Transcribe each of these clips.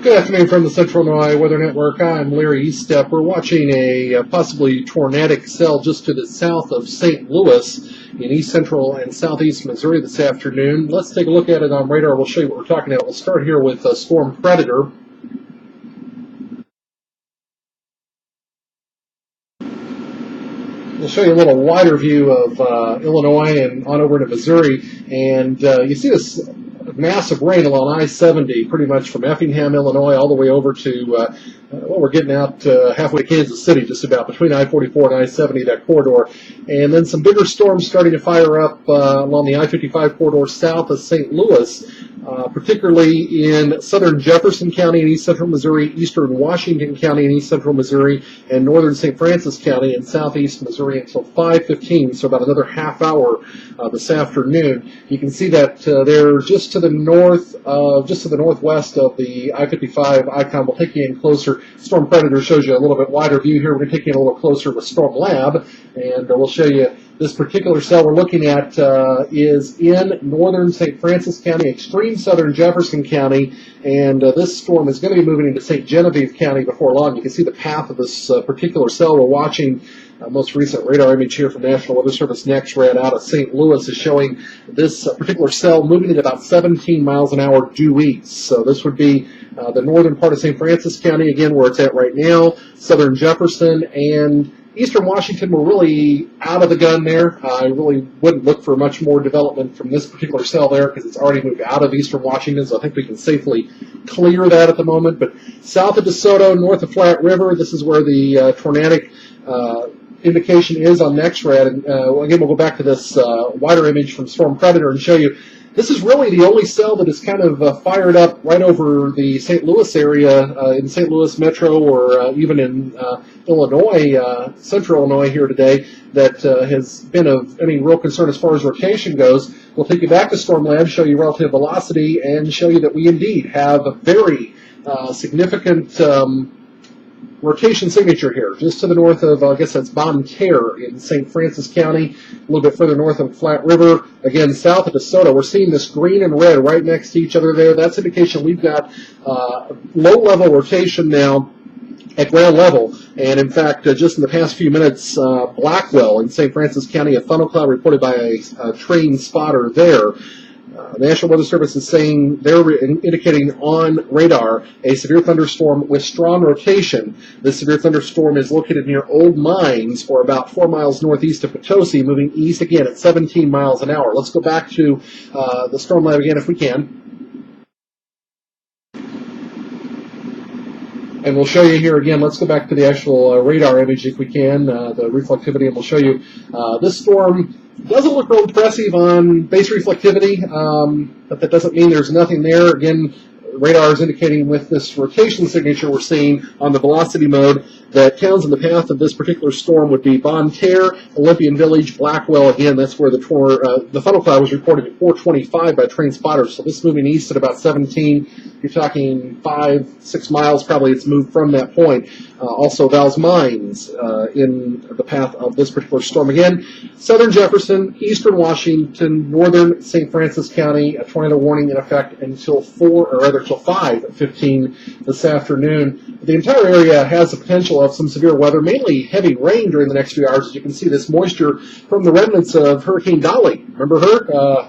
Good afternoon from the Central Illinois Weather Network. I'm Larry Eastep. We're watching a possibly tornadic cell just to the south of St. Louis in east central and southeast Missouri this afternoon. Let's take a look at it on radar. We'll show you what we're talking about. We'll start here with Storm Predator. We'll show you a little wider view of Illinois and on over to Missouri. And you see this massive rain along I-70, pretty much from Effingham, Illinois, all the way over to, we're getting out halfway to Kansas City, just about, between I-44 and I-70, that corridor. And then some bigger storms starting to fire up along the I-55 corridor south of St. Louis, particularly in southern Jefferson County in east central Missouri, eastern Washington County in east central Missouri, and northern St. Francis County in southeast Missouri until 5:15, so about another half hour this afternoon. You can see that they're just to the north, just to the northwest of the I-55 icon. We'll take you in closer. Storm Predator shows you a little bit wider view here. We're going to take you in a little closer with Storm Lab, and we'll show you this particular cell we're looking at is in northern St. Francis County, extreme southern Jefferson County, and this storm is going to be moving into St. Genevieve County before long. You can see the path of this particular cell. We're watching most recent radar image here from National Weather Service NEXRAD out of St. Louis is showing this particular cell moving at about 17 miles an hour due east. So this would be the northern part of St. Francis County, again, where it's at right now, southern Jefferson, and eastern Washington. We're really out of the gun there. I really wouldn't look for much more development from this particular cell there because it's already moved out of eastern Washington, so I think we can safely clear that at the moment. But south of DeSoto, north of Flat River, this is where the tornadic indication is on NEXRAD. And again, we'll go back to this wider image from Storm Predator and show you this is really the only cell that is kind of fired up right over the St. Louis area, in St. Louis Metro, or even in Illinois, central Illinois here today, that has been of any real concern as far as rotation goes. We'll take you back to Storm Lab, show you relative velocity, and show you that we indeed have a very significant rotation signature here, just to the north of, I guess that's Bonne Terre in St. Francis County, a little bit further north of Flat River, again south of DeSoto. We're seeing this green and red right next to each other there. That's indication we've got low-level rotation now at ground level. And in fact, just in the past few minutes, Blackwell in St. Francis County, a funnel cloud reported by a trained spotter there. The National Weather Service is saying they're indicating on radar a severe thunderstorm with strong rotation. This severe thunderstorm is located near Old Mines, or about 4 miles northeast of Potosi, moving east again at 17 miles an hour. Let's go back to the Storm Lab again if we can. And we'll show you here again. Let's go back to the actual radar image if we can, the reflectivity, and we'll show you this storm doesn't look real impressive on base reflectivity, but that doesn't mean there's nothing there. Again, radar is indicating with this rotation signature we're seeing on the velocity mode that towns in the path of this particular storm would be Bonne Terre, Olympian Village, Blackwell. Again, that's where the funnel cloud was reported at 4:25 by trained spotters. So this moving east at about 17. You're talking 5-6 miles probably it's moved from that point. Also Val's Mines in the path of this particular storm. Again, southern Jefferson, eastern Washington, northern St. Francis County, a tornado warning in effect until 5:15 this afternoon. The entire area has the potential of some severe weather, mainly heavy rain during the next few hours. As you can see, this moisture from the remnants of Hurricane Dolly. Remember her?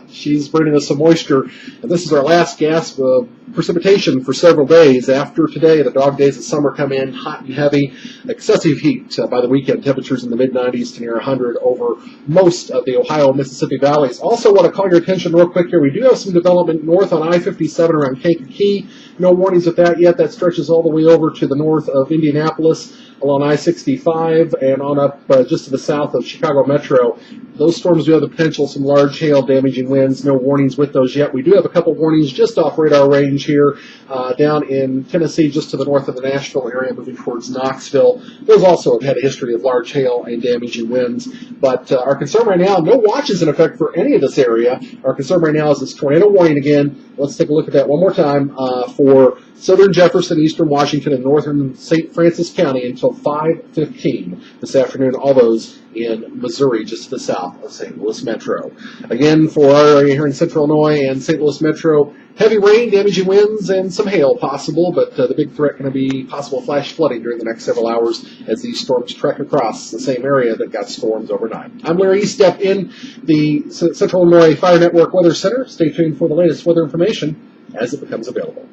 She's bringing us some moisture. And this is our last gasp of precipitation for several days. After today, the dog days of summer come in hot and heavy. Excessive heat by the weekend. Temperatures in the mid-90s to near 100 over most of the Ohio Mississippi valleys. Also want to call your attention real quick here. We do have some development north on I-57 around Kankakee. No warnings with that yet. That stretches all the way over to the north of Indianapolis along I-65 and on up just to the south of Chicago Metro. Those storms do have the potential, some large hail damaging winds. No warnings with those yet. We do have a couple warnings just off radar range here down in Tennessee, just to the north of the Nashville area, moving towards Knoxville. Those also have had a history of large hail and damaging winds. But our concern right now, no watches in effect for any of this area. Our concern right now is this tornado warning again. Let's take a look at that one more time for southern Jefferson, eastern Washington, and northern St. Francis County until 5:15 this afternoon. All those in Missouri, just to the south of St. Louis Metro. Again, for our area here in central Illinois and St. Louis Metro, Heavy rain, damaging winds, and some hail possible, but the big threat going to be possible flash flooding during the next several hours as these storms trek across the same area that got storms overnight. I'm Larry Estep in the Central Illinois Fire Network Weather Center. Stay tuned for the latest weather information as it becomes available.